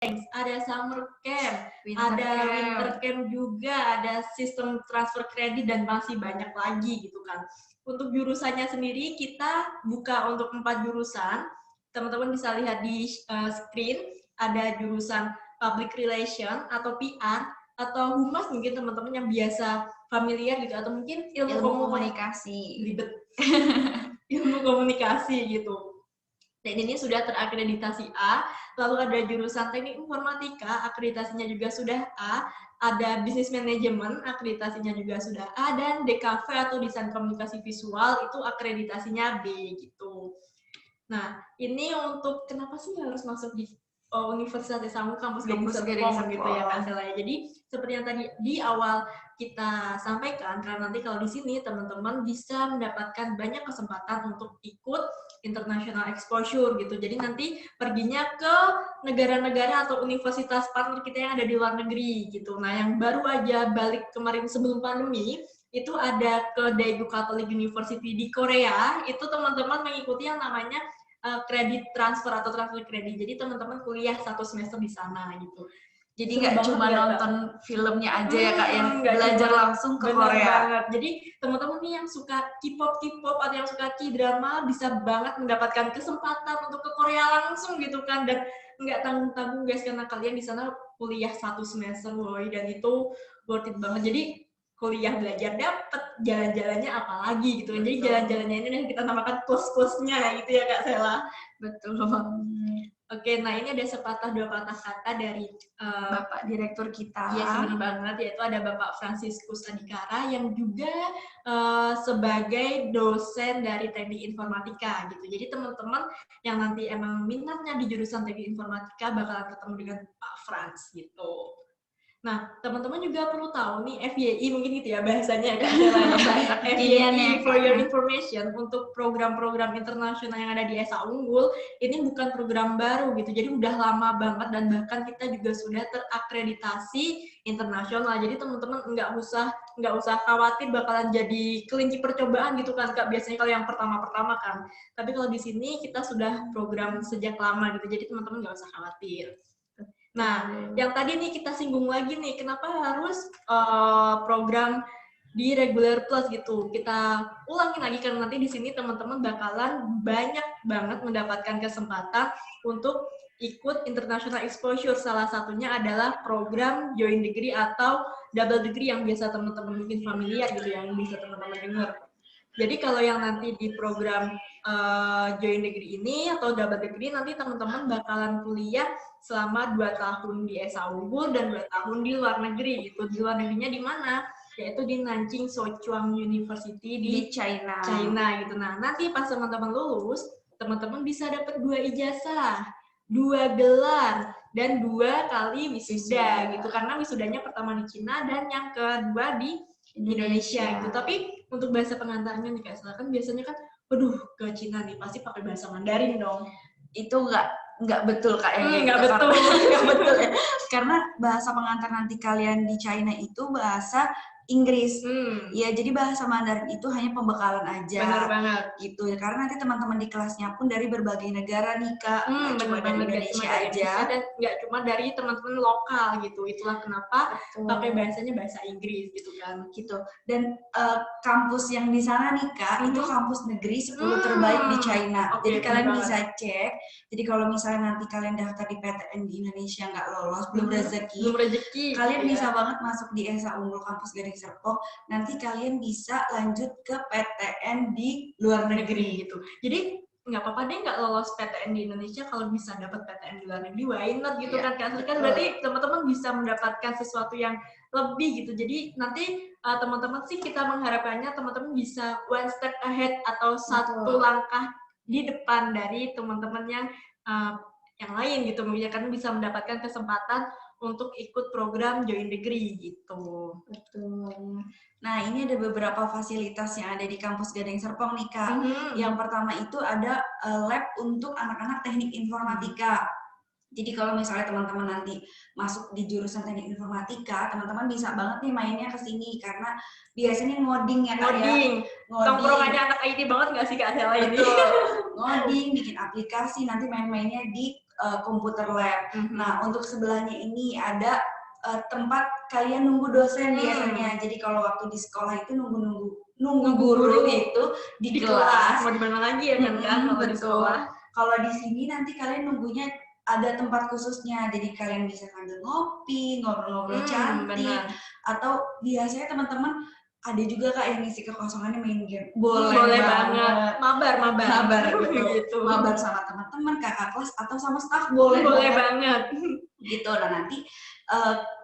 ada summer camp, Winter winter camp juga, ada sistem transfer kredit dan masih banyak lagi gitu kan. Untuk jurusannya sendiri kita buka untuk 4 jurusan. Teman-teman bisa lihat di screen, ada jurusan public relation atau PR atau humas mungkin teman-teman yang biasa familiar gitu, atau mungkin ilmu komunikasi. Ribet. Ilmu komunikasi gitu. Dan ini sudah terakreditasi A, lalu ada jurusan teknik informatika, akreditasinya juga sudah A, ada bisnis manajemen, akreditasinya juga sudah A, dan DKV atau desain komunikasi visual itu akreditasinya B gitu. Nah, ini untuk kenapa sih harus masuk di Universitas Esa Unggul kampus Gading Serpong gitu ya Kak Sela. Jadi seperti yang tadi di awal kita sampaikan, karena nanti kalau di sini teman-teman bisa mendapatkan banyak kesempatan untuk ikut international exposure gitu. Jadi nanti perginya ke negara-negara atau universitas partner kita yang ada di luar negeri gitu. Nah, yang baru aja balik kemarin sebelum pandemi itu ada ke Daegu Catholic University di Korea. Itu teman-teman mengikuti yang namanya kredit transfer atau transfer kredit. Jadi teman-teman kuliah 1 semester di sana gitu. Jadi nggak cuma nonton filmnya aja ya Kak, yang belajar langsung ke Korea. Banget. Jadi teman-teman nih yang suka K-pop atau yang suka K-drama bisa banget mendapatkan kesempatan untuk ke Korea langsung gitu kan, dan nggak tanggung-tanggung guys, karena kalian di sana kuliah 1 semester woy, dan itu worth it banget. Jadi kuliah belajar dapet, jalan-jalannya apalagi gitu. Jadi jalan-jalannya ini yang kita namakan plus-plusnya gitu ya Kak Sela. Betul. Oke, nah ini ada sepatah dua patah kata dari Bapak Direktur kita. Iya, benar banget, yaitu ada Bapak Franciscus Adhikara yang juga sebagai dosen dari teknik informatika gitu. Jadi teman-teman yang nanti emang minatnya di jurusan teknik informatika bakalan ketemu dengan Pak Frans gitu. Nah, teman-teman juga perlu tahu nih, FYI mungkin gitu ya bahasanya Kak Sela. FYI for your information, untuk program-program internasional yang ada di Esa Unggul, ini bukan program baru gitu, jadi udah lama banget dan bahkan kita juga sudah terakreditasi internasional. Jadi teman-teman nggak usah khawatir bakalan jadi kelinci percobaan gitu kan Kak, biasanya kalau yang pertama-pertama kan. Tapi kalau di sini kita sudah program sejak lama gitu, jadi teman-teman nggak usah khawatir. Nah, yang tadi nih kita singgung lagi nih, kenapa harus program di regular plus gitu. Kita ulangin lagi karena nanti di sini teman-teman bakalan banyak banget mendapatkan kesempatan untuk ikut international exposure. Salah satunya adalah program joint degree atau double degree yang biasa teman-teman mungkin familiar gitu, yang bisa teman-teman dengar. Jadi kalau yang nanti di program joint degree ini atau double degree, nanti teman-teman bakalan kuliah selama 2 tahun di Esa Unggul dan 2 tahun di luar negeri gitu. Di luar negerinya di mana? Yaitu di Nanjing Sochuang University di China gitu. Nah, nanti pas teman-teman lulus, teman-teman bisa dapat 2 ijazah, 2 gelar, dan 2 kali wisuda gitu. Karena wisudanya pertama di Cina dan yang kedua di Indonesia gitu. Tapi untuk bahasa pengantarnya nih Kak Sela, kan biasanya kan waduh ke Cina nih pasti pakai bahasa Mandarin dong. Itu nggak betul Kak ya. Nggak betul. Nggak betul ya. Karena bahasa pengantar nanti kalian di China itu bahasa Inggris. Ya, jadi bahasa Mandarin itu hanya pembekalan aja. Benar banget. Gitu. Karena nanti teman-teman di kelasnya pun dari berbagai negara nih Kak. Nggak cuma dari Indonesia aja. Dan nggak cuma dari teman-teman lokal gitu. Itulah kenapa pakai bahasanya bahasa Inggris gitu kan. Gitu. Dan kampus yang di sana nih Kak, itu kampus negeri 10 terbaik di China. Jadi kalian bisa cek. Jadi kalau misalnya nanti kalian daftar di PTN di Indonesia nggak lolos, belum rezeki, kalian bisa banget masuk di Esa Unggul kampus Gading Serpong. Nanti kalian bisa lanjut ke PTN di luar negeri gitu. Jadi nggak apa-apa deh nggak lolos PTN di Indonesia, kalau bisa dapat PTN di luar negeri, why not gitu kan. Kan berarti teman-teman bisa mendapatkan sesuatu yang lebih gitu. Jadi nanti teman-teman sih kita mengharapkannya teman-teman bisa one step ahead atau satu langkah di depan dari teman-teman yang lain gitu, ya kan, bisa mendapatkan kesempatan untuk ikut program joint degree gitu. Betul. Nah, ini ada beberapa fasilitas yang ada di kampus Gading Serpong nih Kak. Yang pertama itu ada lab untuk anak-anak teknik informatika. Jadi kalau misalnya teman-teman nanti masuk di jurusan teknik informatika, teman-teman bisa banget nih mainnya ke sini karena biasanya ngoding ya Kak ya. Tongkrongannya anak IT banget nggak sih Kak Sela ini? Ngoding, bikin aplikasi, nanti main-mainnya di komputer lab. Nah, untuk sebelahnya ini ada tempat kalian nunggu dosen biasanya. Jadi kalau waktu di sekolah itu nunggu guru itu di kelas. Mau di mana lagi ya kan kalau di sekolah. Kalau di sini nanti kalian nunggunya ada tempat khususnya. Jadi kalian bisa sambil ngopi, ngobrol-ngobrol cantik. Benar. Atau biasanya teman-teman ada juga Kak yang ngisi kekosongannya main game. Boleh banget. Mabar gitu. Mabar sama teman-teman, kakak kelas atau sama staff boleh banget. Gitu. Nah, nanti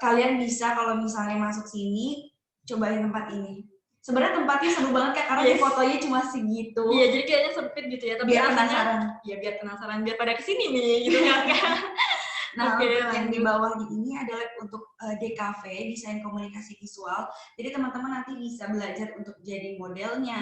kalian bisa kalau misalnya masuk sini cobain tempat ini. Sebenarnya tempatnya seru banget Kak, karena di fotonya cuma segitu. Iya, jadi kayaknya sempit gitu ya. Tapi biar penasaran. Iya, biar penasaran, biar pada kesini nih, gitu kan. Nah, yang di bawah ini adalah untuk DKV, desain komunikasi visual. Jadi teman-teman nanti bisa belajar untuk jadi modelnya,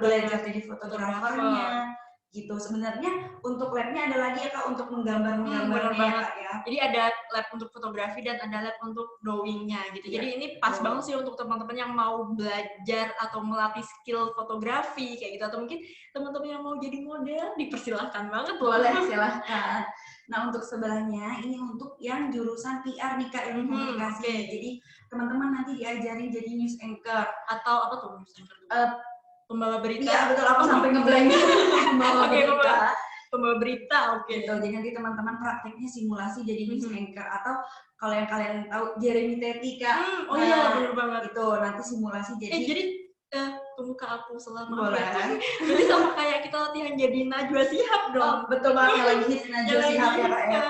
belajar jadi fotografernya, gitu. Sebenarnya untuk labnya ada lagi ya Kak untuk menggambarnya ya Kak ya. Jadi ada lab untuk fotografi dan ada lab untuk drawingnya gitu. Jadi ini pas banget sih untuk teman-teman yang mau belajar atau melatih skill fotografi kayak gitu. Atau mungkin teman-teman yang mau jadi model dipersilahkan banget. Boleh, silahkan. Nah, untuk sebelahnya ini untuk yang jurusan PR nih Kak, ilmu komunikasi. Jadi teman-teman nanti diajarin jadi news anchor atau apa tuh news anchor? Pembawa berita. Iya betul, aku sampai ngeblank. Pembawa berita, Gitu. Jadi nanti teman-teman prakteknya simulasi jadi news anchor atau kalau yang kalian tahu Jeremy Teti Kak. Iya benar banget. Itu nanti simulasi jadi. Jadi pembuka aku selama jadi sama kayak kita latihan jadi Najwa Shihab dong. Betul banget lagi Najwa Shihab ya Kak ya.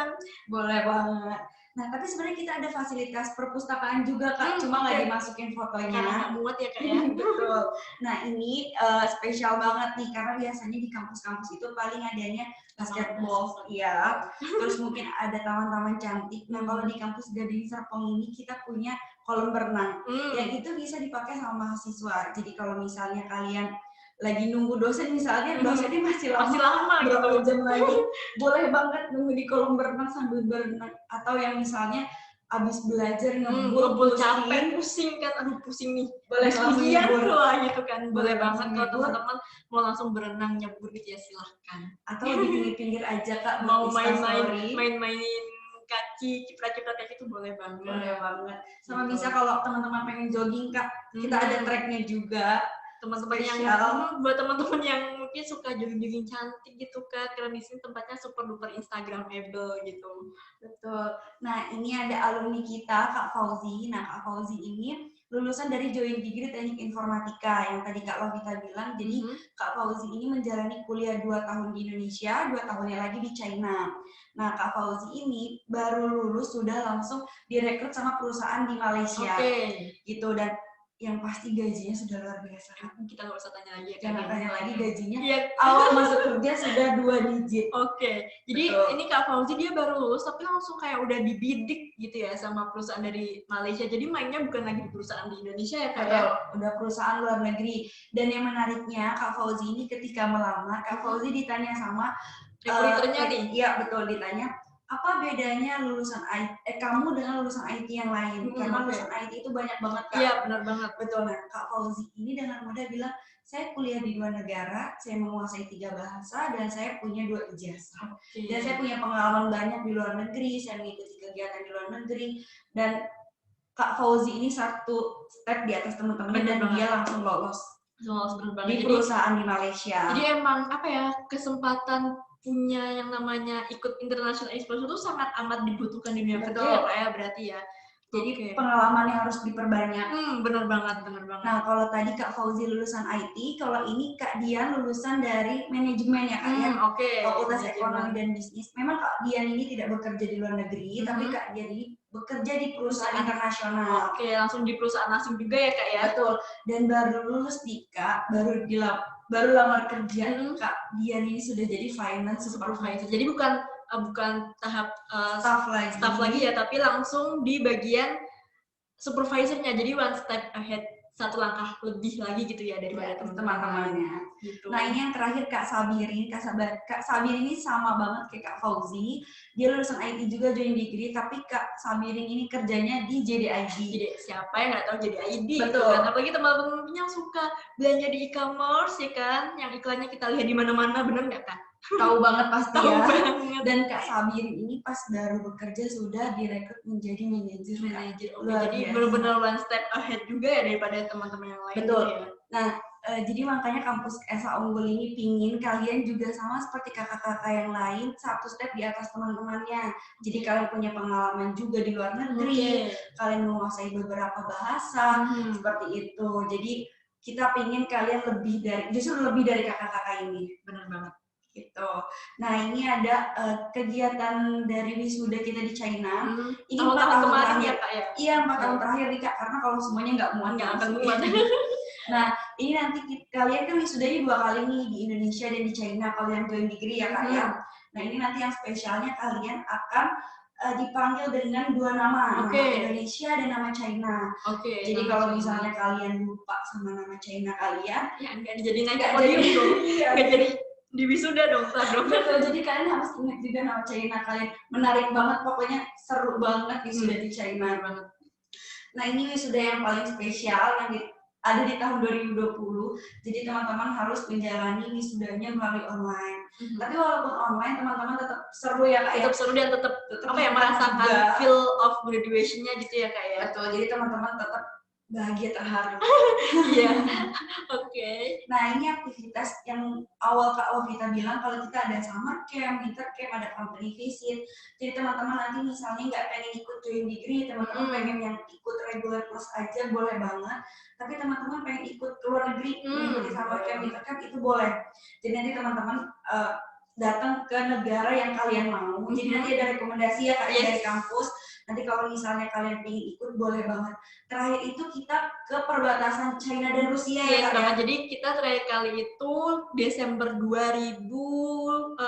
Boleh banget. Nah, tapi sebenarnya kita ada fasilitas perpustakaan juga Kak, cuma nggak dimasukin fotonya. Karena muat ya Kak ya. Betul. Nah, ini spesial banget nih karena biasanya di kampus-kampus itu paling adanya basketball, ya. Terus mungkin ada taman-taman cantik. Nah, kalau di kampus Gading Serpong ini kita punya kolam berenang yang itu bisa dipakai sama mahasiswa. Jadi kalau misalnya kalian lagi nunggu dosen misalnya, dosennya masih lama berapa jam lagi, boleh banget nunggu di kolam berenang sambil berenang. Atau yang misalnya abis belajar ngebul capek, pusing kan, aduh pusing nih, boleh langsung libur gitu kan, boleh banget kalau teman-teman mau langsung berenang nyebur gitu ya silahkan. Atau di pinggir-pinggir aja Kak, mau main-mainin kaki, ciprat-ciprat kayak gitu boleh banget. Sama gitu. Bisa kalau teman-teman pengen jogging Kak, kita ada tracknya juga. Teman-teman yang buat teman-teman yang mungkin suka jogging-jogging cantik gitu Kak, karena di sini tempatnya super duper instagramable gitu. Betul. Nah, ini ada alumni kita Kak Fauzi. Nah, Kak Fauzi ini lulusan dari Joint Degree Teknik Informatika yang tadi Kak Lovita bilang. Jadi Kak Fauzi ini menjalani kuliah 2 tahun di Indonesia, 2 tahunnya lagi di China. Nah, Kak Fauzi ini baru lulus sudah langsung direkrut sama perusahaan di Malaysia. Gitu, dan yang pasti gajinya sudah luar biasa. Kita nggak usah tanya lagi ya. Jangan tanya lagi gajinya. Awal masuk kerja sudah 2 digit. Jadi ini Kak Fauzi dia baru lulus tapi langsung kayak udah dibidik gitu ya sama perusahaan dari Malaysia. Jadi mainnya bukan lagi di perusahaan di Indonesia ya Kak. Udah perusahaan luar negeri. Dan yang menariknya Kak Fauzi ini ketika melamar, Kak Fauzi ditanya sama rekruternya nih. Iya betul, ditanya apa bedanya lulusan IT, kamu dengan lulusan IT yang lain? Karena lulusan IT itu banyak banget Kak. Iya benar banget. Betul. Nah, Kak Fauzi ini dengan mudah bilang, saya kuliah di 2 negara, saya menguasai 3 bahasa, dan saya punya 2 ijazah. Dan saya punya pengalaman banyak di luar negeri, saya mengikuti kegiatan di luar negeri, dan Kak Fauzi ini 1 step di atas teman-temannya dan dia langsung lolos di perusahaan di Malaysia. Jadi emang apa ya, kesempatan punya yang namanya ikut international exposure itu sangat amat dibutuhkan di dunia kerja ya Kak ya, berarti ya. Jadi pengalaman yang harus diperbanyak. Benar banget. Nah, kalau tadi Kak Fauzi lulusan IT, kalau ini Kak Dian lulusan dari manajemen ya Kak ya. Fakultas Ekonomi dan Bisnis. Memang Kak Dian ini tidak bekerja di luar negeri, tapi Kak Dian ini bekerja di perusahaan internasional. Langsung di perusahaan asing juga ya Kak ya. Betul. Dan baru lulus nih Kak, baru lamar kerja, Kak Dian ini sudah jadi finance supervisor. Jadi bukan tahap staff lagi ya, tapi langsung di bagian supervisornya. Jadi one step ahead, 1 langkah lebih lagi gitu ya daripada teman-temannya. Gitu. Nah, ini yang terakhir Kak Sabirin. Kak Sabirin ini sama banget kayak Kak Fauzi. Dia lulusan IT juga join degree, tapi Kak Sabirin ini kerjanya di JDID. Jadi siapa yang nggak tahu JDID? Betul. Gitu kan? Apalagi teman-teman yang suka belanja di e-commerce ya kan, yang iklannya kita lihat di mana-mana, bener nggak Kak? Tahu banget pasti Tahu ya. banget. Dan Kak Sabir ini pas baru bekerja sudah direkrut menjadi manajer. Jadi benar-benar one step ahead juga ya daripada teman-teman yang lain. Betul. Gitu ya. Nah, jadi makanya kampus Esa Unggul ini pingin kalian juga sama seperti kakak-kakak yang lain, satu step di atas teman-temannya. Jadi kalian punya pengalaman juga di luar negeri, kalian menguasai beberapa bahasa, seperti itu. Jadi kita pingin kalian justru lebih dari kakak-kakak ini. Benar banget. Gitu. Nah, ini ada kegiatan dari wisuda kita di China. Ini 4 tahun terakhir ya, Kak ya? Iya, 4 tahun terakhir nih, Kak, karena kalau semuanya nggak akan muat. Nah, ini nanti kalian kan wisudanya 2 kali nih, di Indonesia dan di China, kalau yang join degree ya, Kak ya. Nah, ini nanti yang spesialnya kalian akan dipanggil dengan 2 nama, nama Indonesia dan nama China. Jadi kalau misalnya kalian lupa sama nama China kalian, ya nggak jadi naik podium dong, nggak jadi di wisuda dong. Betul, jadi kalian harus ingat juga nama China kalian. Menarik banget, pokoknya seru banget wisuda di China banget. Nah, ini wisuda yang paling spesial yang ada di tahun 2020. Jadi teman-teman harus menjalani wisudanya melalui online. Tapi walaupun online, teman-teman tetap seru ya, Kak ya. Tetap seru dan tetap apa ya, merasakan feel of graduation-nya gitu ya, Kak ya. Betul, jadi teman-teman tetap bahagia terharu. Iya. Oke. Nah, ini aktivitas yang awal Kak Ovita bilang kalau kita ada summer camp, winter camp, ada company visit. Jadi teman-teman nanti misalnya nggak pengen ikut join degree, teman-teman pengen yang ikut regular plus aja boleh banget. Tapi teman-teman pengen ikut ke luar negeri, mengikuti summer camp, winter camp itu boleh. Jadi nanti teman-teman datang ke negara yang kalian mau. Jadi nanti ada rekomendasi ya Kak dari kampus. Nanti kalau misalnya kalian pengen ikut, boleh banget. Terakhir itu kita ke perbatasan China dan Rusia ya Kak ya? Jadi kita terakhir kali itu Desember 2018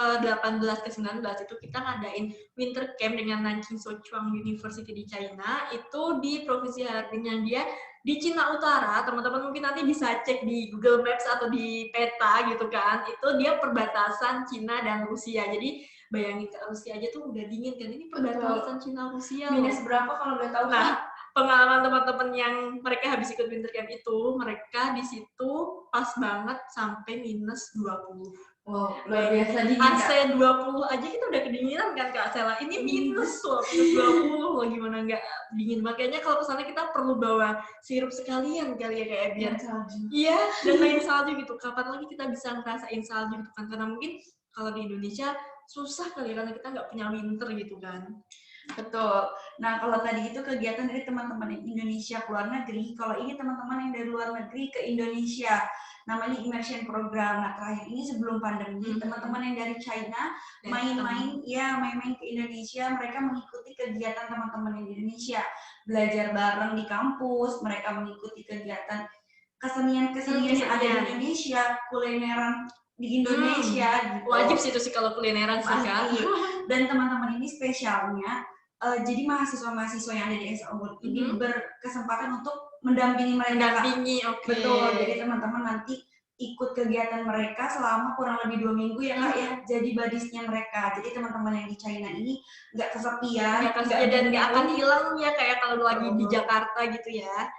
ke 19 itu kita ngadain winter camp dengan Nanjing Sochuang University di China. Itu di Provinsi Harbin yang dia di Cina Utara. Teman-teman mungkin nanti bisa cek di Google Maps atau di peta gitu kan. Itu dia perbatasan Cina dan Rusia. Jadi bayangin ke Rusia aja tuh udah dingin kan, ini perbatasan Cina Rusia. Minus berapa kalau udah tahu? Nah, pengalaman teman-teman yang mereka habis ikut winter camp itu, mereka di situ pas banget sampai minus 20. Wow, luar biasa dingin. AC 20 aja kita udah kedinginan kan Kak Sela. Ini minus loh, minus 20 loh, gimana nggak dingin. Makanya kalau kesana kita perlu bawa sirup sekalian kali ya kayak biar salju. Iya, dan main salju gitu. Kapan lagi kita bisa ngerasain salju gitu kan? Karena mungkin kalau di Indonesia susah kali karena kita nggak punya winter gitu kan. Betul. Nah, kalau tadi itu kegiatan dari teman-teman Indonesia ke luar negeri, kalau ini teman-teman yang dari luar negeri ke Indonesia, namanya immersion program. Nah, terakhir ini sebelum pandemi, teman-teman yang dari China main-main ke Indonesia, mereka mengikuti kegiatan teman-teman yang di Indonesia, belajar bareng di kampus, mereka mengikuti kegiatan kesenian-kesenian yang ada di Indonesia, kulineran di Indonesia gitu. Wajib sih itu sih kalau kulineran sih kan. Dan teman-teman ini spesialnya jadi mahasiswa-mahasiswa yang ada di Esa Unggul ini berkesempatan untuk mendampingi mereka. Betul. Jadi teman-teman nanti ikut kegiatan mereka selama kurang lebih 2 minggu ya Kak ya. Jadi badisnya mereka. Jadi teman-teman yang di China ini nggak kesepian, dan nggak akan hilang ya kayak kalau lagi di Jakarta gitu ya.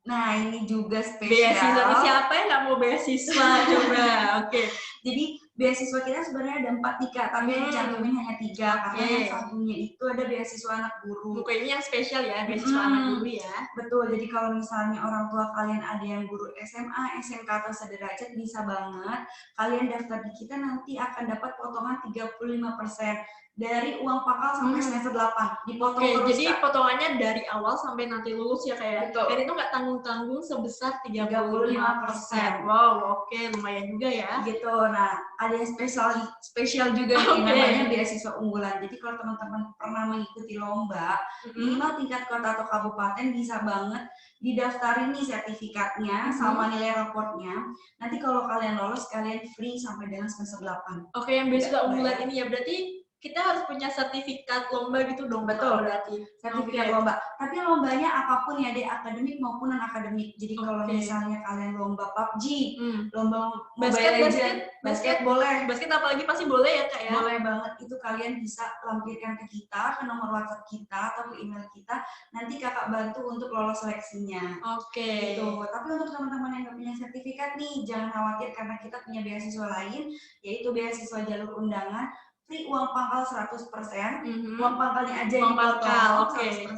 Nah, ini juga spesial. Beasiswa siapa yang nggak mau beasiswa coba? Oke. Jadi beasiswa kita sebenarnya ada 4 nih Kak, tapi yang dicantumin hanya 3 karena yang satunya itu ada beasiswa anak guru. Mungkin ini yang spesial ya, beasiswa anak guru ya. Betul. Jadi kalau misalnya orang tua kalian ada yang guru SMA, SMK atau sederajat bisa banget. Kalian daftar di kita nanti akan dapat potongan 35%. Dari uang pangkal sampai semester 8 dipotong terus. Jadi potongannya dari awal sampai nanti lulus ya kayak. Dan itu nggak tanggung-tanggung sebesar 35%. Wow, lumayan juga ya. Gitu. Nah, ada yang spesial juga nih, namanya beasiswa unggulan. Jadi kalau teman-teman pernah mengikuti lomba, minimal tingkat kota atau kabupaten bisa banget didaftarin nih sertifikatnya sama nilai raportnya. Nanti kalau kalian lolos, kalian free sampai dengan semester 8. Yang beasiswa unggulan ini ya berarti kita harus punya sertifikat lomba gitu dong. Betul, berarti. sertifikat lomba. Tapi lombanya apapun ya deh, akademik maupun non akademik. Jadi kalau misalnya kalian lomba PUBG, lomba Mobile Legends, basket boleh. Basket apalagi pasti boleh ya Kak ya? Boleh banget, itu kalian bisa lampirkan ke kita, ke nomor WhatsApp kita atau ke email kita. Nanti kakak bantu untuk lolos seleksinya. Gitu. Tapi untuk teman-teman yang nggak punya sertifikat nih, jangan khawatir karena kita punya beasiswa lain, yaitu beasiswa jalur undangan. Free uang pangkal 100%, uang pangkalnya aja yang dipotong 100%,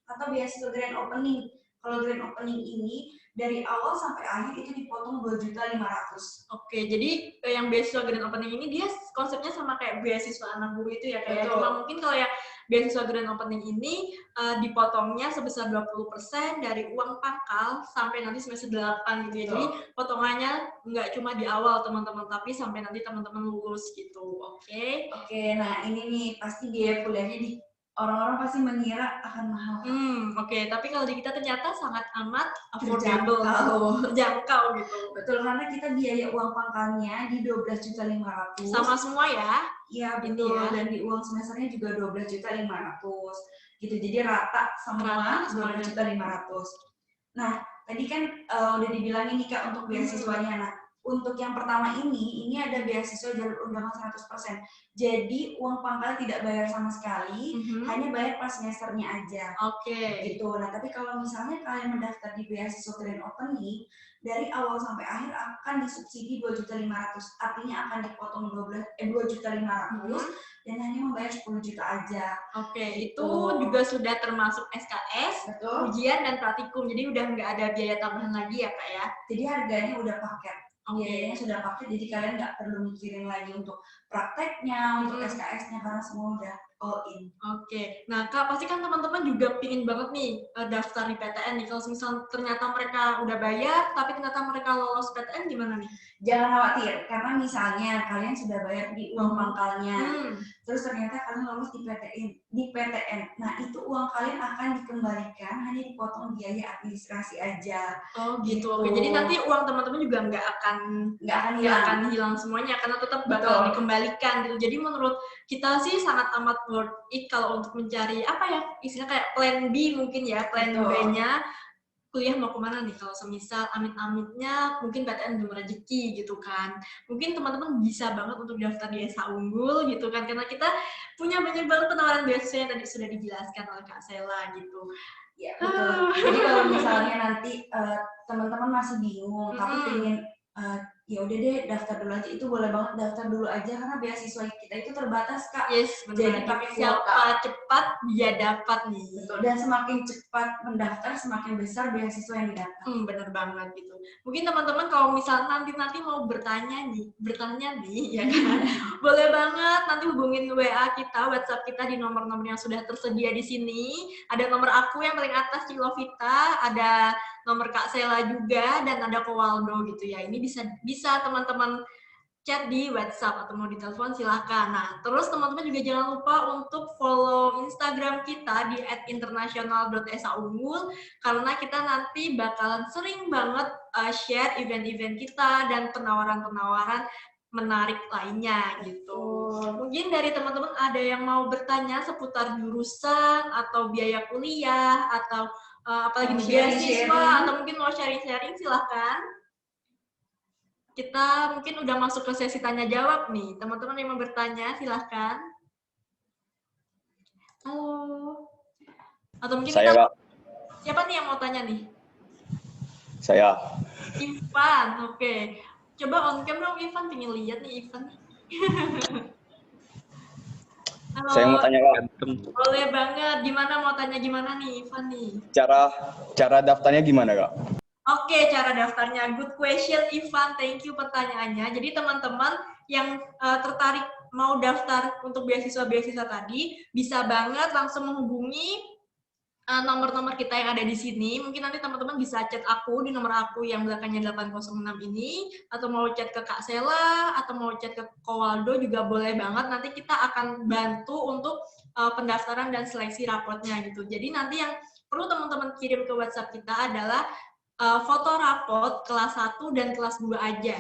atau beasiswa grand opening. Kalau grand opening ini dari awal sampai akhir itu dipotong 2.500.000. Oke, jadi yang beasiswa grand opening ini dia konsepnya sama kayak beasiswa anak guru itu ya kayak. Cuma mungkin kalau yang beasiswa grand opening ini dipotongnya sebesar 20% dari uang pangkal sampai nanti semester 8 gitu ya. Jadi potongannya nggak cuma di awal teman-teman, tapi sampai nanti teman-teman lulus gitu. Oke, nah ini nih pasti biaya kuliahnya di orang-orang pasti mengira akan mahal. Oke. Tapi kalau di kita ternyata sangat amat affordable, terjangkau gitu. Betul, karena kita biaya uang pangkalnya di 12.500.000. Sama semua ya? Iya betul, dan di uang semesternya juga 12.500.000 gitu. Jadi rata semua 12.500.000. Nah, tadi kan udah dibilangin nih Kak untuk beasiswanya. Nah, untuk yang pertama ini ada beasiswa jalur undangan 100%. Jadi uang pangkal tidak bayar sama sekali, hanya bayar pas semesternya aja. Gitu. Nah, tapi kalau misalnya kalian mendaftar di beasiswa grand opening, dari awal sampai akhir akan disubsidi 2.500.000. Artinya akan dipotong 2.500.000 dan hanya membayar 10 juta aja. Itu juga sudah termasuk SKS, ujian dan praktikum. Jadi udah nggak ada biaya tambahan lagi ya Kak ya? Jadi harganya udah paket. Biayanya sudah paket, jadi kalian nggak perlu mikirin lagi untuk prakteknya, untuk SKS-nya, karena semua udah all in. Nah Kak, pasti kan teman-teman juga pingin banget nih daftar di PTN nih. Kalau misalnya ternyata mereka udah bayar, tapi ternyata mereka lolos PTN gimana nih? Jangan khawatir, karena misalnya kalian sudah bayar di uang pangkalnya, terus ternyata kalian lolos di PTN. Nah itu uang kalian akan dikembalikan, hanya dipotong biaya administrasi aja. Gitu. Jadi nanti uang teman-teman juga nggak akan hilang semuanya, karena tetap bakal dikembalikan gitu. Jadi menurut kita sih sangat amat worth it kalau untuk mencari apa ya, istilahnya kayak plan B mungkin ya, plan B-nya kuliah mau kemana nih, kalau semisal amit-amitnya mungkin PTN belum rezeki gitu kan, mungkin teman-teman bisa banget untuk daftar di SA Unggul gitu kan, karena kita punya banyak banget penawaran beasiswa yang tadi sudah dijelaskan oleh Kak Sela gitu. Ya betul. Jadi kalau misalnya nanti teman-teman masih bingung tapi pengen ya udah deh daftar dulu aja, itu boleh banget daftar dulu aja karena beasiswa kita itu terbatas Kak. Jadi pakai siapa cepat dia dapat nih. Betul. Dan semakin cepat mendaftar semakin besar beasiswa yang didapat. Bener banget gitu. Mungkin teman-teman kalau misalnya nanti mau bertanya nih ya kan, boleh banget nanti hubungin WA kita, WhatsApp kita di nomor-nomor yang sudah tersedia di sini. Ada nomor aku yang paling atas Cilovita, ada nomor Kak Sela juga, dan ada Kowaldo gitu ya. Ini bisa teman-teman chat di WhatsApp atau mau ditelepon silahkan. Nah, terus teman-teman juga jangan lupa untuk follow Instagram kita di @international.saunggul, karena kita nanti bakalan sering banget share event-event kita dan penawaran-penawaran menarik lainnya gitu. Mungkin dari teman-teman ada yang mau bertanya seputar jurusan atau biaya kuliah atau apalagi beasiswa, atau mungkin mau sharing-sharing silahkan. Kita mungkin udah masuk ke sesi tanya jawab nih. Teman-teman yang mau bertanya silahkan. Halo. Atau mungkin saya, Kak. Siapa nih yang mau tanya nih? Saya. Ivan, oke. Coba on cam dong Ivan, pengen lihat nih Ivan. Halo. Saya mau tanya Kak. Boleh banget. Gimana nih Ivan nih? Cara daftarnya gimana Kak? Oke, cara daftarnya. Good question Ivan, thank you pertanyaannya. Jadi teman-teman yang tertarik mau daftar untuk beasiswa-beasiswa tadi, bisa banget langsung menghubungi nomor-nomor kita yang ada di sini. Mungkin nanti teman-teman bisa chat aku di nomor aku yang belakangnya 806 ini, atau mau chat ke Kak Sela, atau mau chat ke Kowaldo juga boleh banget. Nanti kita akan bantu untuk pendaftaran dan seleksi rapotnya gitu. Jadi nanti yang perlu teman-teman kirim ke WhatsApp kita adalah foto rapot kelas 1 dan kelas 2 aja.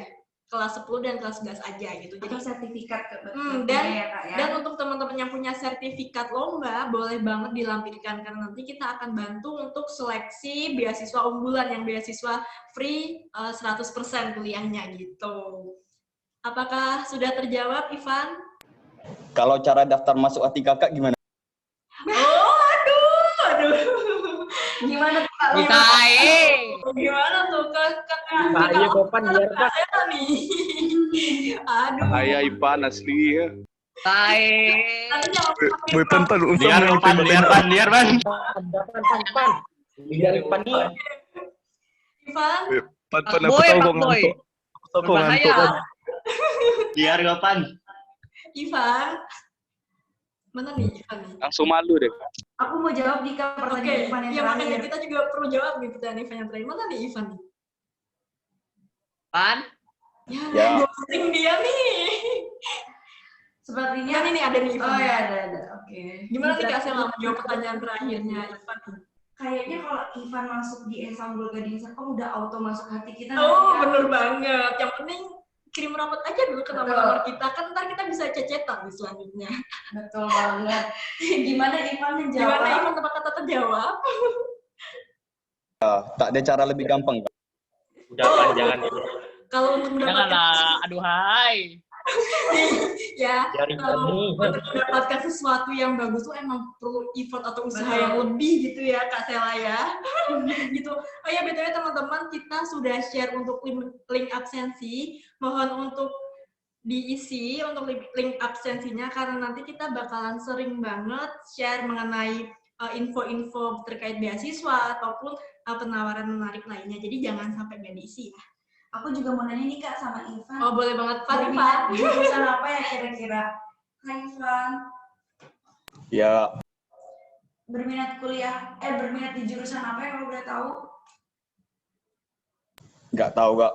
kelas 10 dan kelas 11 aja gitu. Jadi atau sertifikat dan ya, Kak, ya? dan untuk teman-teman yang punya sertifikat lomba boleh banget dilampirkan karena nanti kita akan bantu untuk seleksi beasiswa unggulan yang beasiswa free 100% kuliahnya gitu. Apakah sudah terjawab, Ivan? Kalau cara daftar masuk hati kakak gimana? Oh, aduh. Gimana tuh, Kak? Gimana tuh kakak? Bahaya Kopan biar Pak. Nih. Aduh. Bahaya Ipan asli ya. Nanti jangan pakai Pan Biar Pan. Biar Pan nih. Ivan, Pan Pak aku Boy, tahu Pak kok Boy. ngantuk. Aku tahu kok Berbahaya. ngantuk. Biar Kopan. Ivan. Mana nih Ivan nih? Langsung malu deh. Aku mau jawab di pertanyaan Oke, Ivan yang ya makanya terakhir. kita juga perlu jawab nih pertanyaan Ivan yang terakhir. Mana nih Ivan nih? Pan. Ya. Ghosting dia nih. Sepertinya Ini ada nih Ivan. Oh ya, ada. Oke. Gimana nih Kak Sela menjawab pertanyaan terakhirnya Ivan? Kayaknya kalau Ivan masuk di Ensemble Gading Serpong udah auto masuk hati kita. Oh, Kak? bener banget. Yang penting kirim rapot aja dulu ke nomor-nomor kita, kan ntar kita bisa cecetan di selanjutnya. Betul banget. Gimana Ivan menjawab? Gimana Ivan tempat kata terjawab? Tak ada cara lebih gampang, Kak. Udah Pan, jangan. Kalau untuk mendapatkan Janganlah. Aduhai. ya, Biarin kalau kami. untuk mendapatkan sesuatu yang bagus tuh emang perlu effort atau usaha yang lebih gitu ya Kak Sela ya. Gitu. Oh ya BTW teman-teman, kita sudah share untuk link absensi. Mohon untuk diisi untuk link absensinya karena nanti kita bakalan sering banget share mengenai info-info terkait beasiswa ataupun penawaran menarik lainnya. Jadi jangan sampai nggak diisi ya. Aku juga mau nanya nih Kak sama Ivan. Oh boleh banget Pak. Berminat jurusan apa ya kira-kira? Hai Ivan. Ya, Berminat berminat di jurusan apa ya kalau boleh tahu? nggak tahu, Kak.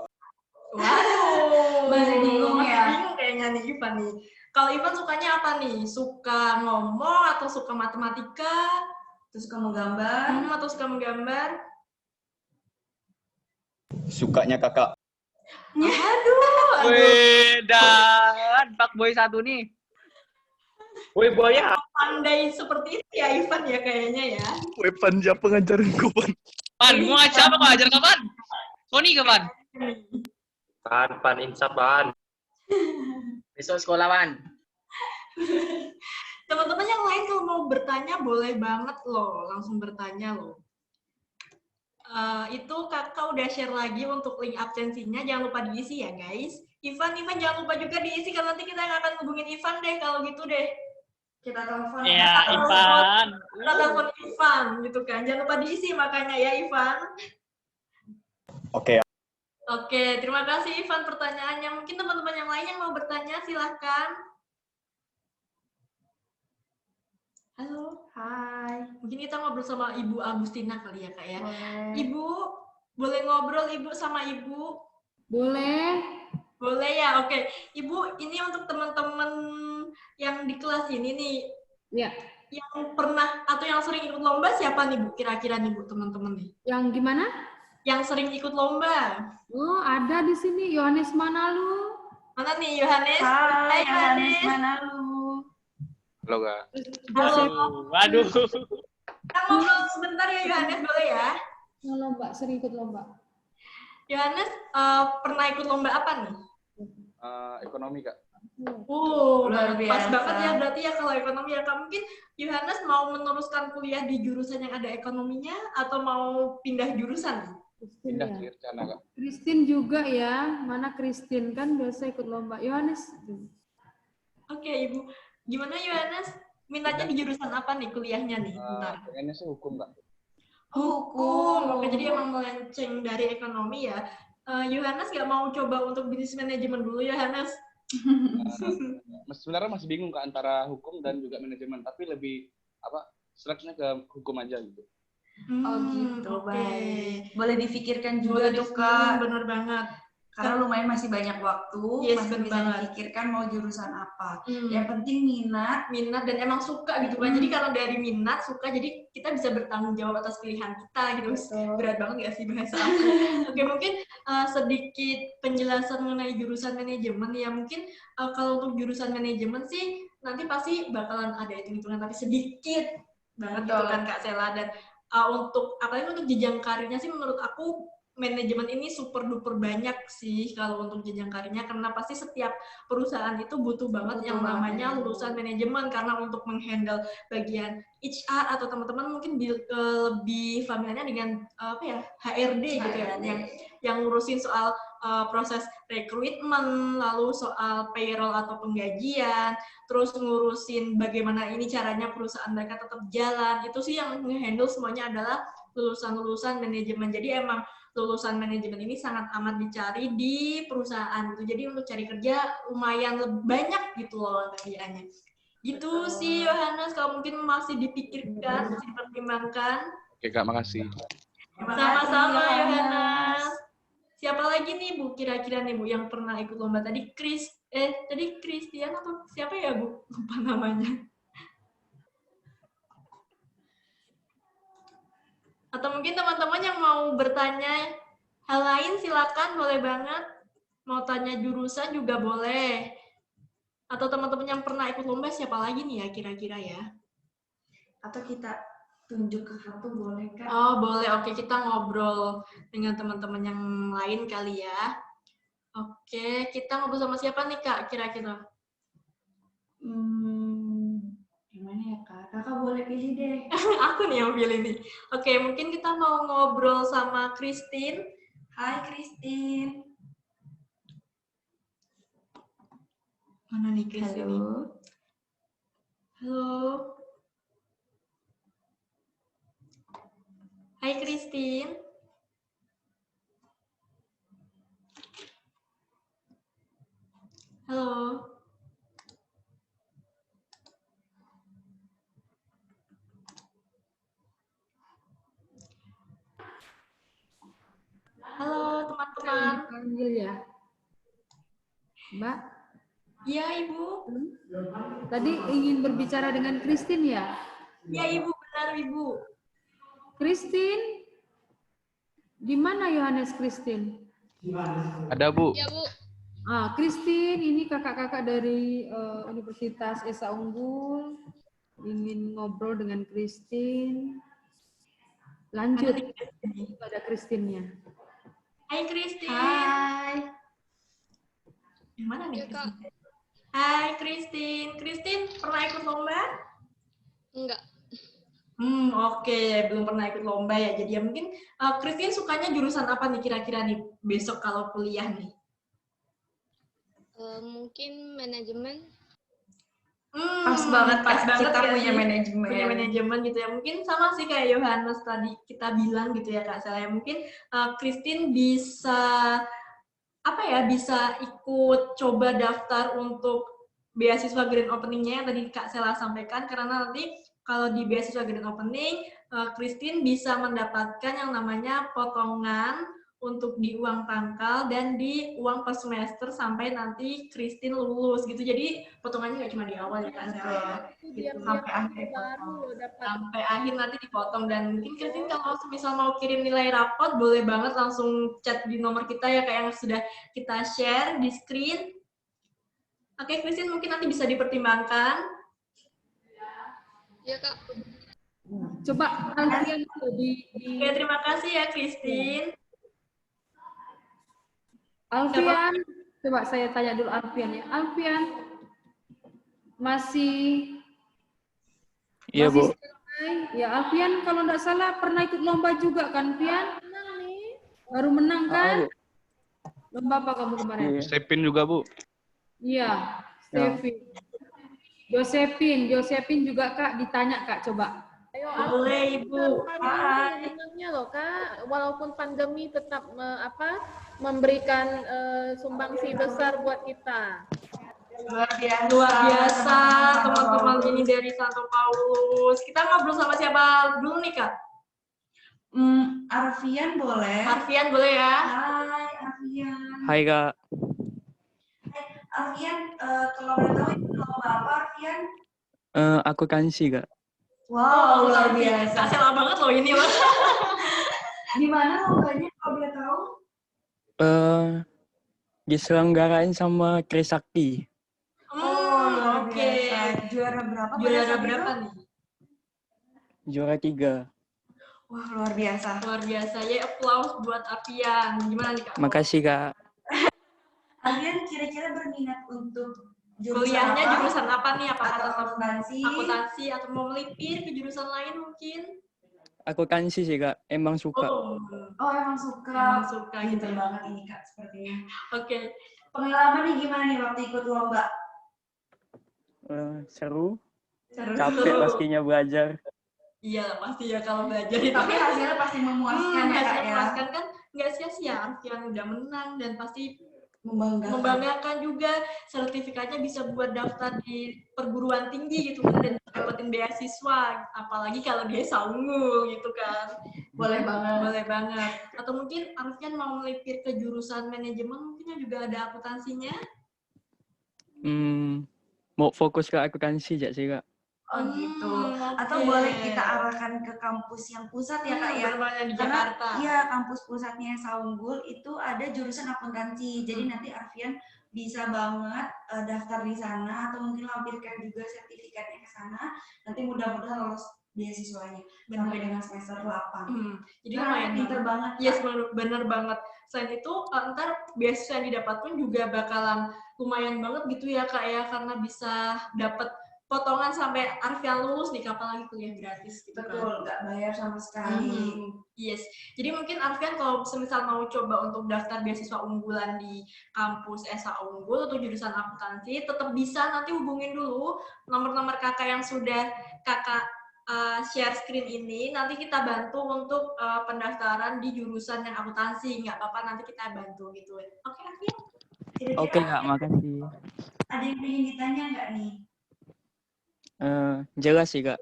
Waduh. Masih bingung ya? Bingung kayaknya nih Ivan nih. Kalau Ivan sukanya apa nih? Suka ngomong atau suka matematika? Terus kamu gambar? Atau suka menggambar? Sukanya kakak. Aduh. Wih, dan Pak Boy satu nih. Wih, Boy ya. Pandai seperti itu ya Ivan ya kayaknya ya. Pan siapa ngajarin kau Pan? Pan, mau ngajar apa? Mau ajar kapan? Sony kapan? Pan, insaf, Pan. Besok sekolah, Pan. Teman-teman yang lain kalau mau bertanya boleh banget loh, langsung bertanya loh. Itu kakak udah share lagi untuk link absensinya, jangan lupa diisi ya guys. Ivan jangan lupa juga diisi karena nanti kita yang akan hubungin Ivan deh kalau gitu deh. Kita telepon. Ya, Ivan. Kita telepon Ivan gitu kan, jangan lupa diisi makanya ya Ivan. Oke. Oke, terima kasih Ivan pertanyaannya. Mungkin teman-teman yang lain yang mau bertanya silahkan. Halo, hai. Mungkin kita ngobrol sama Ibu Agustina kali ya Kak ya. Ibu, boleh ngobrol Ibu sama Ibu? Boleh. Boleh ya, oke. Ibu, ini untuk teman-teman yang di kelas ini nih, Ya. yang pernah atau yang sering ikut lomba siapa nih Bu? Kira-kira nih Bu teman-teman nih. Yang gimana? Yang sering ikut lomba. Oh, ada di sini Yohanes Manalu. Mana nih Yohanes? Hai, Yohanes. mana lu? Halo Kak. Halo. Waduh. Kita ngobrol sebentar ya Yohanes, boleh ya? Lomba, sering ikut lomba. Yohanes pernah ikut lomba apa nih? Ekonomi Kak. Luar Pas biasa. banget ya berarti ya kalau ekonomi ya Kak. Mungkin Yohanes mau meneruskan kuliah di jurusan yang ada ekonominya atau mau pindah jurusan? Christine, Pindah ya. ke Ircana Kak. Christine juga ya. Mana Christine kan biasa ikut lomba. Yohanes. Oke Ibu, gimana Yohanes? Mintanya di jurusan apa nih kuliahnya nih? Bentar. Pengennya sih hukum Kak. Hukum. Oke, jadi emang melenceng dari ekonomi ya. Yohanes nggak mau coba untuk bisnis manajemen dulu Yohanes? Sebenarnya masih bingung Kak antara hukum dan juga manajemen, tapi lebih seleksinya ke hukum aja gitu. Oh gitu, oke. baik. Boleh difikirkan juga Boleh tuh Kak. bener banget. Karena lumayan masih banyak waktu, Yes, masih bener bisa banget. dipikirkan mau jurusan apa. Hmm. Yang penting minat. Dan emang suka gitu kan. Jadi kalau dari minat, suka, jadi kita bisa bertanggung jawab atas pilihan kita gitu. Betul. Berat banget gak sih bahasa aku? Oke, mungkin sedikit penjelasan mengenai jurusan manajemen ya. Mungkin kalau untuk jurusan manajemen sih nanti pasti bakalan ada hitung-hitungan, tapi sedikit banget gitu kan Kak Sela. Dan untuk apalagi untuk jenjang karirnya sih menurut aku manajemen ini super duper banyak sih kalau untuk jenjang karirnya, karena pasti setiap perusahaan itu butuh banget yang namanya lulusan manajemen, karena untuk menghandle bagian HR atau teman-teman mungkin lebih familiarnya dengan apa ya, HRD gitu ya, yang ngurusin soal proses rekrutmen, lalu soal payroll atau penggajian, terus ngurusin bagaimana ini caranya perusahaan mereka tetap jalan. Itu sih yang nge-handle semuanya adalah lulusan-lulusan manajemen. Jadi emang lulusan manajemen ini sangat amat dicari di perusahaan gitu. Jadi untuk cari kerja lumayan banyak gitu loh kerjaannya. Gitu sih Yohanes, kalau mungkin masih dipikirkan, masih dipertimbangkan. Oke Kak, makasih. Sama-sama Yohanes. Siapa lagi nih Bu kira-kira nih Bu yang pernah ikut lomba tadi? Tadi Christian atau siapa ya Bu? Lupa namanya. Atau mungkin teman-teman yang mau bertanya hal lain silakan, boleh banget. Mau tanya jurusan juga boleh. Atau teman-teman yang pernah ikut lomba siapa lagi nih ya kira-kira ya? Atau kita tunjuk ke satu boleh kan? Oh boleh, oke kita ngobrol dengan teman-teman yang lain kali ya. Oke, kita ngobrol sama siapa nih Kak kira-kira? Gimana ya Kak? Kakak boleh pilih deh. Aku nih yang pilih nih. Oke, mungkin kita mau ngobrol sama Christine. Hai Christine. Mana nih Christine? Halo. Halo. Hai Christine. Halo. Halo teman-teman. Panggil ya. Mbak, Iya Ibu. tadi ingin berbicara dengan Christine ya? Iya Ibu, benar Ibu. Christine, di mana Yohanes Christine? Ada Bu. Ya, Bu. Christine, ini kakak-kakak dari Universitas Esa Unggul. Ingin ngobrol dengan Christine. Lanjut pada Christine-nya. Hai Christine. Hai. Yang mana nih Ya, Kak. Christine? Hai Christine. Christine pernah ikut lomba? Enggak. Oke, belum pernah ikut lomba ya. Jadi ya mungkin Christine sukanya jurusan apa nih kira-kira nih besok kalau kuliah nih? Mungkin manajemen. Pas banget Kak, kita ya punya sih. manajemen. Punya manajemen gitu ya. Mungkin sama sih kayak Yohanes tadi kita bilang gitu ya Kak Sela. Mungkin Christine bisa bisa ikut coba daftar untuk beasiswa Grand Opening-nya yang tadi Kak Sela sampaikan, karena nanti kalau di beasiswa Grand Opening, Christine bisa mendapatkan yang namanya potongan untuk di uang pangkal dan di uang per semester sampai nanti Christine lulus gitu. Jadi potongannya nggak cuma di awal ya Kak Sela. Gitu. Sampai akhir Sampai akhir nanti dipotong. Dan mungkin Christine kalau misal mau kirim nilai rapot boleh banget langsung chat di nomor kita ya kayak yang sudah kita share di screen. Oke Christine, mungkin nanti bisa dipertimbangkan. Ya, Kak. Coba Alfian dulu Oke, terima kasih ya Christine. Alfian, coba saya tanya dulu Alfian ya. Alfian, masih Iya, Bu. selesai? Ya, Alfian kalau nggak salah pernah ikut lomba juga kan, Alfian? Baru menang kan? Bu. Lomba apa kamu kemarin? Iya. Stepin juga Bu. Iya, Josephine juga Kak ditanya Kak coba. Ayo, Boleh Ibu. Senangnya loh Kak, walaupun pandemi tetap memberikan sumbangsi besar buat kita. Luar biasa teman-teman ini dari Santo Paulus. Kita ngobrol sama siapa dulu nih Kak? Arfian boleh. Arfian boleh ya? Hai Arfian. Hai Kak. Arfian, kalau boleh tahu itu lomba apa Arfian? Akuntansi Kak. Wow, luar biasa. Kak Sela banget loh ini loh. Di mana lombanya kalau boleh tahu? Diselenggarain sama Trisakti. Luar Oke. biasa. Juara berapa? Juara berapa nih? Juara 3. Wah, luar biasa. Luar biasa. Ya, applause buat Arfian. Gimana nih Kak? Makasih Kak. Arfian kira-kira berminat untuk Kuliahnya jurusan apa nih? Apakah Atau tetap akuntansi? akuntansi atau mau melipir ke jurusan lain mungkin? Akuntansi sih Kak. Emang suka. Oh, emang suka. Emang suka gitu Pinter ya. banget ini Kak sepertinya. Oke. Pengalaman nih gimana nih waktu ikut lomba? Seru. Seru. Capek pastinya belajar. Iya pasti ya kalau belajar itu. Tapi hasilnya pasti memuaskan ya Kak hasilnya ya. memuaskan kan nggak sia-sia. Arfian udah menang dan pasti Membanggakan juga. Sertifikatnya bisa buat daftar di perguruan tinggi gitu kan dan dapetin beasiswa. Apalagi kalau dia unggul gitu kan. Boleh banget. Boleh banget. Atau mungkin Arfian mau melipir ke jurusan manajemen mungkin juga ada akuntansinya. Mau fokus ke akuntansi aja sih Kak. Oh gitu. Atau Oke. boleh kita arahkan ke kampus yang pusat ya Kak ya. Benar-benar di Karena Jakarta. iya kampus pusatnya Saunggul itu ada jurusan akuntansi. Jadi nanti Arfian bisa banget daftar di sana atau mungkin lampirkan juga sertifikatnya ke sana. Nanti mudah-mudahan lolos beasiswanya sampai dengan semester 8. Jadi Nah, lumayan pinter banget. Yes, bener banget. Selain itu, ntar beasiswa yang didapat pun juga bakalan lumayan banget gitu ya Kak ya, karena bisa dapat potongan sampai Arfian lulus nih, apalagi kuliah gratis gitu kan. Betul, nggak bayar sama sekali. Yes. Jadi mungkin Arfian kalau semisal mau coba untuk daftar beasiswa unggulan di kampus ESA Unggul atau jurusan akuntansi, tetap bisa nanti hubungin dulu nomor-nomor kakak yang sudah kakak share screen ini. Nanti kita bantu untuk pendaftaran di jurusan yang akuntansi. Nggak apa-apa, nanti kita bantu gitu. Oke, Arfian? Oke Kak, makasih. Ada yang ingin ditanya nggak nih? Jelas sih Kak.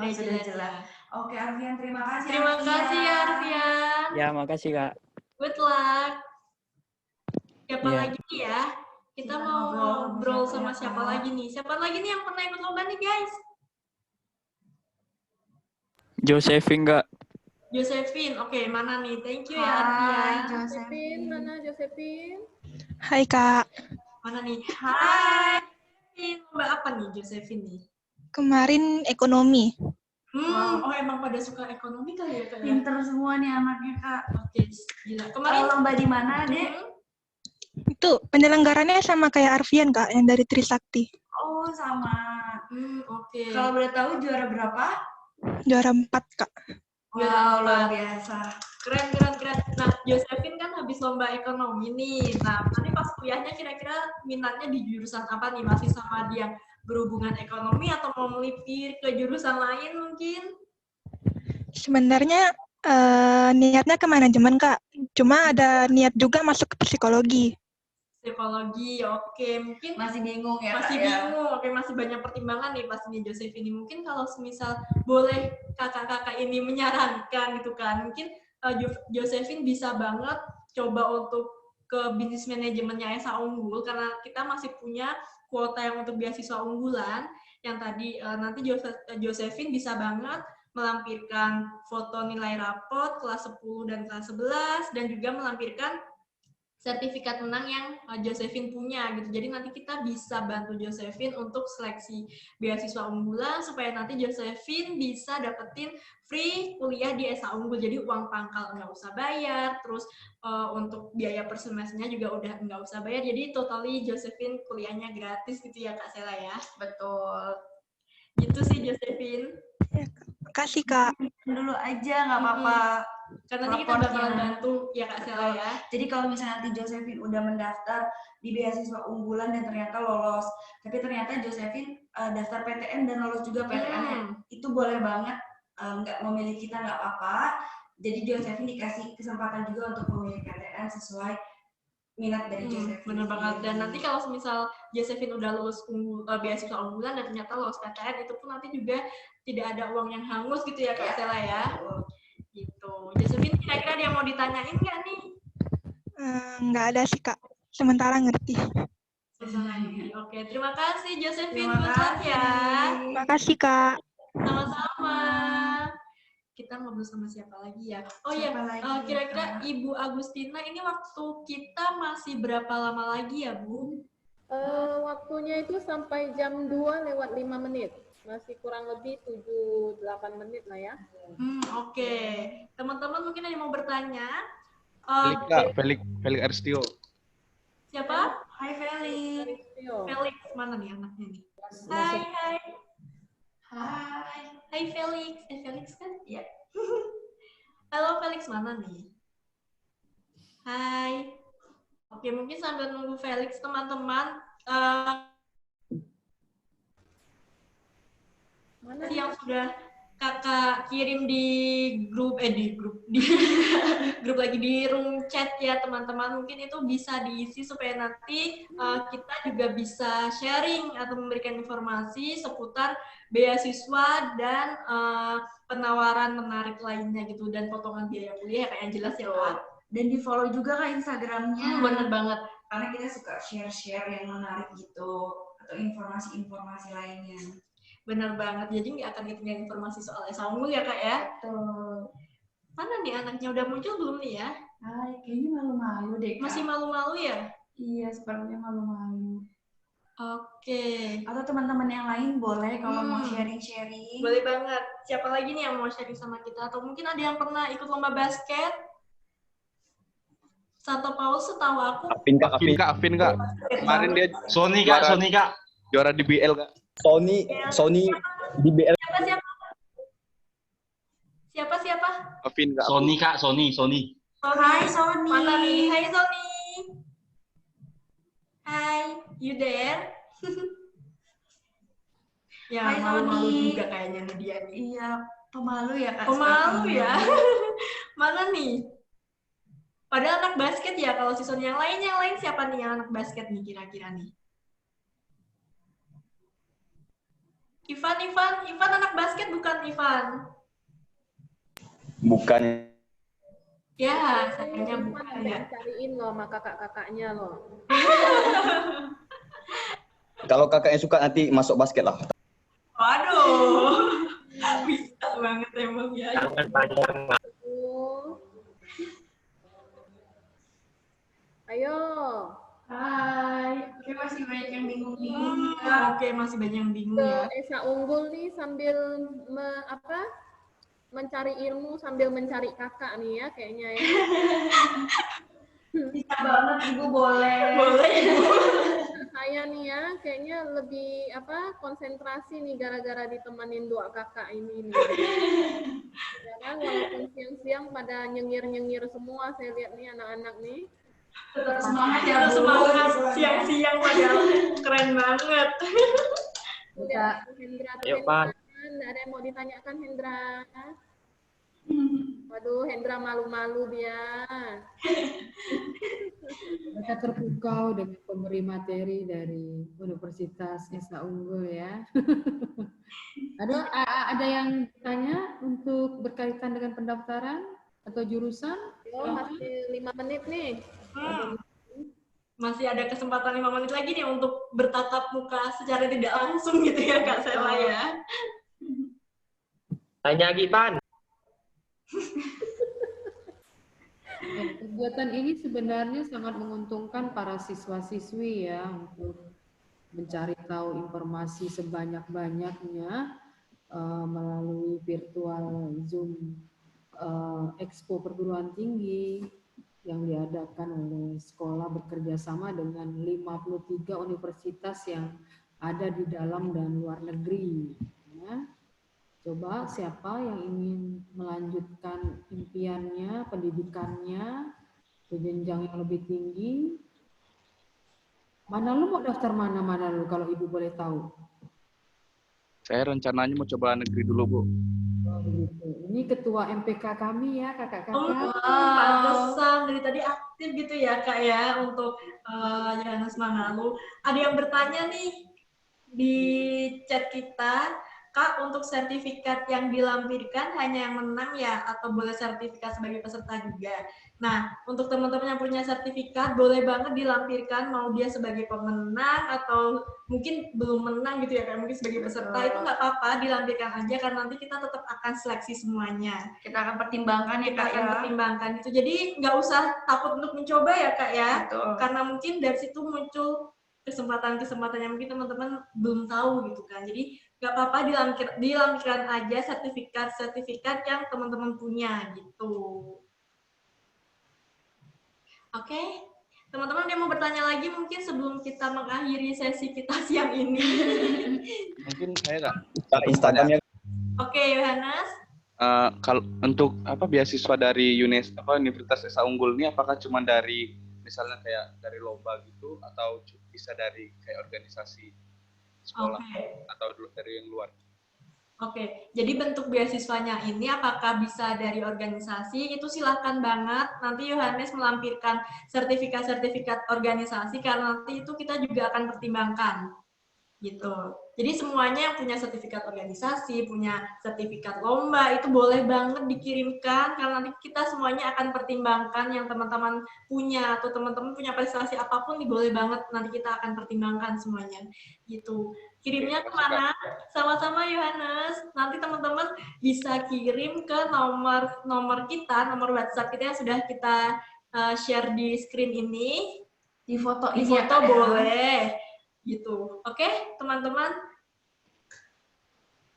Oh, sudah jelas. Oke Arfian, terima kasih. Terima kasih ya Arfian. Ya, makasih Kak. Good luck. Siapa Iya. lagi nih ya? Kita mau ngobrol sama siapa lagi nih? Siapa lagi nih yang pernah ikut lomba nih guys? Josephine Kak. Josephine, oke mana nih? Thank you ya Hai, Arfian. Josephine, mana Josephine? Hai Kak, Mana nih? Hai. Lomba apa nih Josephine nih? kemarin ekonomi. Oh emang pada suka ekonomi kali ya Kak ya? Pinter semua nih anaknya Kak. Oke, gila. Kemarin Lomba di mana Dek? Itu penyelenggarannya sama kayak Arfian Kak, yang dari Trisakti. Oh sama. Oke. Kalau boleh tahu juara berapa? Juara 4 Kak. Wow, luar biasa. Keren. Nah, Josephine kan habis lomba ekonomi nih. Nah, nanti pas kuliahnya kira-kira minatnya di jurusan apa nih? Masih sama dia berhubungan ekonomi atau mau melipir ke jurusan lain mungkin? Sebenarnya niatnya ke manajemen Kak, cuma ada niat juga masuk ke psikologi. Psikologi, oke. Mungkin Masih bingung ya masih Kak ya? bingung, oke, masih banyak pertimbangan nih pas nih Josephine. Mungkin kalau semisal boleh kakak-kakak ini menyarankan gitu kan, mungkin Josephine bisa banget coba untuk ke bisnis manajemennya ESA Unggul karena kita masih punya kuota yang untuk beasiswa unggulan yang tadi nanti Josephine bisa banget melampirkan foto nilai rapot kelas 10 dan kelas 11 dan juga melampirkan sertifikat menang yang Josephine punya gitu. Jadi nanti kita bisa bantu Josephine untuk seleksi beasiswa unggulan supaya nanti Josephine bisa dapetin free kuliah di ESA Unggul. Jadi uang pangkal nggak usah bayar, terus untuk biaya per semesternya juga udah nggak usah bayar. Jadi totally Josephine kuliahnya gratis gitu ya Kak Sela ya. Betul. Gitu sih Josephine. Ya, makasih Kak. Dulu aja nggak apa-apa. Karena nanti kita bakalan bantu ya Kak Sela ya. Jadi kalau misalnya nanti Josephine udah mendaftar di beasiswa unggulan dan ternyata lolos, tapi ternyata Josephine daftar PTN dan lolos juga PTN, itu boleh banget nggak memilih kita nggak apa-apa. Jadi Josephine dikasih kesempatan juga untuk memilih PTN sesuai minat dari Josephine. Bener banget. Dan nanti kalau misal Josephine udah lulus beasiswa unggulan dan ternyata lolos PTN, itu pun nanti juga tidak ada uang yang hangus gitu ya Kak Sela ya. Gitu. Josephine, kira-kira ada yang mau ditanyain nggak nih? Nggak ada sih, Kak. Sementara ngerti. Oke, terima kasih Josephine. Terima kasih. Terima kasih, Kak. Sama-sama. Kita ngobrol sama siapa lagi ya? Oh ya, Siapa lagi, kira-kira Kak? Ibu Agustina ini waktu kita masih berapa lama lagi ya, Bu? Waktunya itu sampai jam 2:05. Masih kurang lebih 7-8 menit lah ya. Oke. Teman-teman mungkin ada yang mau bertanya? Felix Kak, Felix Arstio. Siapa? Hai Felix. Felix, mana nih anaknya nih? Hai. Hai Felix. Felix kan? Iya. Halo Felix, mana nih? Hai. Oke, mungkin sambil nunggu Felix, teman-teman. Mana yang sudah kakak kirim di grup di grup lagi di room chat ya teman-teman, mungkin itu bisa diisi supaya nanti kita juga bisa sharing atau memberikan informasi seputar beasiswa dan penawaran menarik lainnya gitu, dan potongan biaya kuliah kayak yang jelas ya Kak. Dan di follow juga Kak Instagramnya. Bener banget. Karena kita suka share-share yang menarik gitu atau informasi-informasi lainnya. Benar banget, jadi nggak akan ketinggalan informasi soal Esa Unggul ya Kak ya? Betul. Mana nih anaknya, udah muncul belum nih ya? Kayaknya malu-malu deh Kak. Masih malu-malu ya? Iya, sepertinya malu-malu. Oke. Atau teman-teman yang lain boleh kalau mau sharing-sharing. Boleh banget. Siapa lagi nih yang mau sharing sama kita? Atau mungkin ada yang pernah ikut lomba basket? Santo Paulus setahu aku. Afin Kak. Kemarin dia Sony Kak. Juara di BL Kak. Sony di BL. Siapa? Afin Kak. Sony Kak. Hai Sony. Mana nih? Hai Sony. Hai, you there? Ya, Hai, malu-malu Sony. juga kayaknya nih dia nih. Iya, pemalu ya Kak. Pemalu sepertinya. ya. Mana nih? Padahal anak basket ya, kalau si Sony yang lain siapa nih yang anak basket nih kira-kira nih? Ivan anak basket bukan Ivan? Bukan. Ya, sayangnya bukan ya. Cariin loh sama kakak-kakaknya loh. Kalau kakaknya suka nanti masuk basket lah. Waduh, bisa banget emang ya. Ayo. Hai. Oke, masih banyak yang bingung-bingung. Oke, masih banyak yang bingung ya. Esa Unggul nih sambil mencari ilmu sambil mencari kakak nih ya kayaknya ya. Bisa banget Ibu, boleh. Boleh Ibu. Saya nih ya kayaknya lebih konsentrasi nih gara-gara ditemenin dua kakak ini nih. Ya kan, walaupun siang-siang pada nyengir-nyengir semua saya lihat nih anak-anak nih. Tetap semangat ya, Terus Bu. semangat siang-siang padahal keren banget. Udah, Hendra tuh Ayo, Pan. Nggak ada yang mau ditanyakan Hendra. Waduh, Hendra malu-malu dia. Mereka terpukau dengan pemberi materi dari Universitas Esa Unggul ya. Ada yang tanya untuk berkaitan dengan pendaftaran atau jurusan? Oh, masih 5 menit nih. Masih ada kesempatan 5 menit lagi nih untuk bertatap muka secara tidak langsung gitu ya Kak Sela ya. Tanya lagi, Pan. Kegiatan ini sebenarnya sangat menguntungkan para siswa-siswi ya untuk mencari tahu informasi sebanyak-banyaknya melalui virtual Zoom Expo Perguruan Tinggi yang diadakan oleh sekolah bekerja sama dengan 53 universitas yang ada di dalam dan luar negeri. Ya. Coba siapa yang ingin melanjutkan impiannya, pendidikannya ke jenjang yang lebih tinggi? Mana lu mau daftar mana lu kalau Ibu boleh tahu? Saya rencananya mau coba negeri dulu, Bu. Oh, begitu. Ini ketua MPK kami ya, kakak-kakak. Pantesan dari tadi aktif gitu ya Kak ya untuk Yohanes Mangalu. Ada yang bertanya nih di chat kita, Kak, untuk sertifikat yang dilampirkan hanya yang menang ya, atau boleh sertifikat sebagai peserta juga? Nah, untuk teman-teman yang punya sertifikat, boleh banget dilampirkan mau dia sebagai pemenang atau mungkin belum menang gitu ya, kayak mungkin sebagai peserta, itu nggak apa-apa, dilampirkan aja, karena nanti kita tetap akan seleksi semuanya. Kita akan pertimbangkan ya, Kita Kak, akan ya. pertimbangkan itu. Jadi nggak usah takut untuk mencoba ya, Kak ya. Betul. Karena mungkin dari situ muncul kesempatan-kesempatan yang mungkin teman-teman belum tahu gitu kan. Jadi nggak apa-apa, dilampirkan aja sertifikat yang teman-teman punya gitu. Oke, teman-teman yang mau bertanya lagi mungkin sebelum kita mengakhiri sesi kita siang ini. Mungkin saya Instagramnya. Oke, Yohanes. Kalau untuk beasiswa dari Universitas Esa Unggul ini, apakah cuma dari misalnya kayak dari lomba gitu, atau bisa dari kayak organisasi sekolah atau dari yang luar? Oke, jadi bentuk beasiswanya ini apakah bisa dari organisasi, itu silahkan banget. Nanti Yohanes melampirkan sertifikat-sertifikat organisasi, karena nanti itu kita juga akan pertimbangkan. Gitu. Jadi semuanya yang punya sertifikat organisasi, punya sertifikat lomba, itu boleh banget dikirimkan, karena nanti kita semuanya akan pertimbangkan yang teman-teman punya, atau teman-teman punya prestasi apapun, boleh banget nanti kita akan pertimbangkan semuanya. Gitu. Kirimnya kemana? Sama-sama Yohanes. Nanti teman-teman bisa kirim ke nomor kita, nomor WhatsApp kita yang sudah kita share di screen ini. Di foto ini ya, Kak, boleh. Gitu. Oke, teman-teman.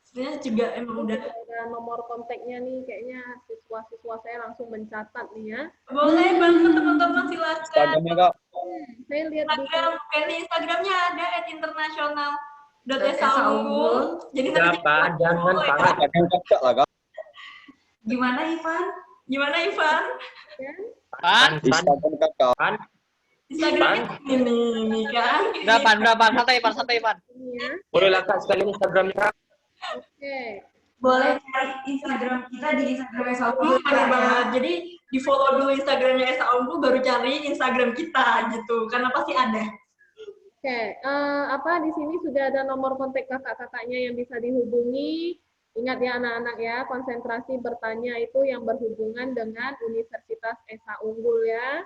Sebenarnya juga emang udah ada nomor kontaknya nih, kayaknya siswa-siswa saya langsung mencatat nih ya. Boleh banget teman-teman, silakan. Instagramnya, Kak. Saya lihat di Instagramnya ada @international.esaunggul. Jadi nanti jangan Pak. Gimana Ivan? Instagram Kakak. Instagram ini kan. Berapa? Santai, Pan. Boleh lah Kak sekali Instagramnya, Kak. Oke. Boleh cari Instagram kita di Instagram Esa Unggul. Benar banget. Jadi di follow dulu Instagramnya Esa Unggul, baru cari Instagram kita gitu. Karena pasti ada. Oke, di sini sudah ada nomor kontak kakak-kakaknya yang bisa dihubungi. Ingat ya anak-anak ya, konsentrasi bertanya itu yang berhubungan dengan Universitas Esa Unggul ya.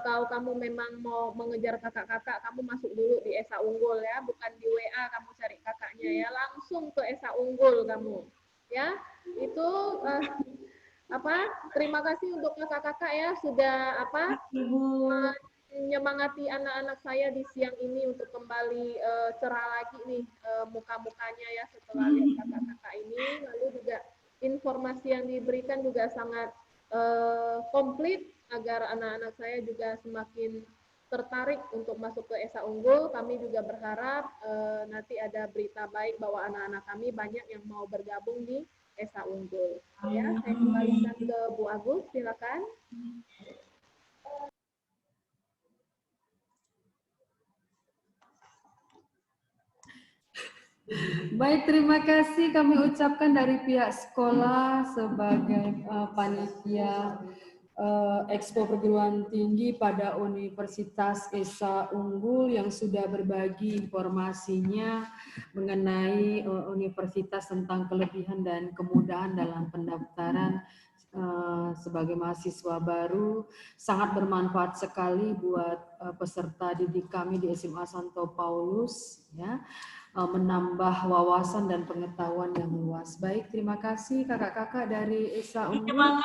Kalau kamu memang mau mengejar kakak-kakak, kamu masuk dulu di Esa Unggul ya, bukan di WA kamu cari kakaknya ya, langsung ke Esa Unggul kamu ya. Itu terima kasih untuk kakak-kakak ya sudah menyemangati anak-anak saya di siang ini untuk kembali cerah lagi nih muka-mukanya ya setelah lihat kakak-kakak ini. Lalu juga informasi yang diberikan juga sangat komplit agar anak-anak saya juga semakin tertarik untuk masuk ke Esa Unggul. Kami juga berharap nanti ada berita baik bahwa anak-anak kami banyak yang mau bergabung di Esa Unggul. Ya, saya kembalikan ke Bu Agus, silakan. Baik, terima kasih kami ucapkan dari pihak sekolah sebagai panitia Expo Perguruan Tinggi pada Universitas Esa Unggul yang sudah berbagi informasinya mengenai universitas tentang kelebihan dan kemudahan dalam pendaftaran sebagai mahasiswa baru. Sangat bermanfaat sekali buat peserta didik kami di SMA Santo Paulus ya. Menambah wawasan dan pengetahuan yang luas. Baik, terima kasih kakak-kakak dari Esa Unggul. Terima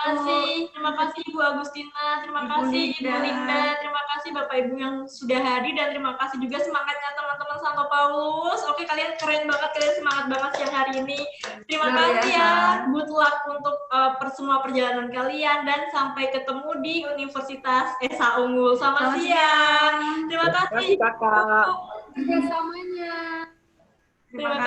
kasih Ibu Agustina, terima kasih Ibu Linda, terima kasih Bapak Ibu yang sudah hadir, dan terima kasih juga semangatnya teman-teman Santo Paulus. Oke, kalian keren banget, kalian semangat banget siang hari ini. Terima kasih ya, good luck untuk semua perjalanan kalian, dan sampai ketemu di Universitas Esa Unggul. Selamat siang. Terima kasih Kakak. Kerjasamanya. Terima kasih.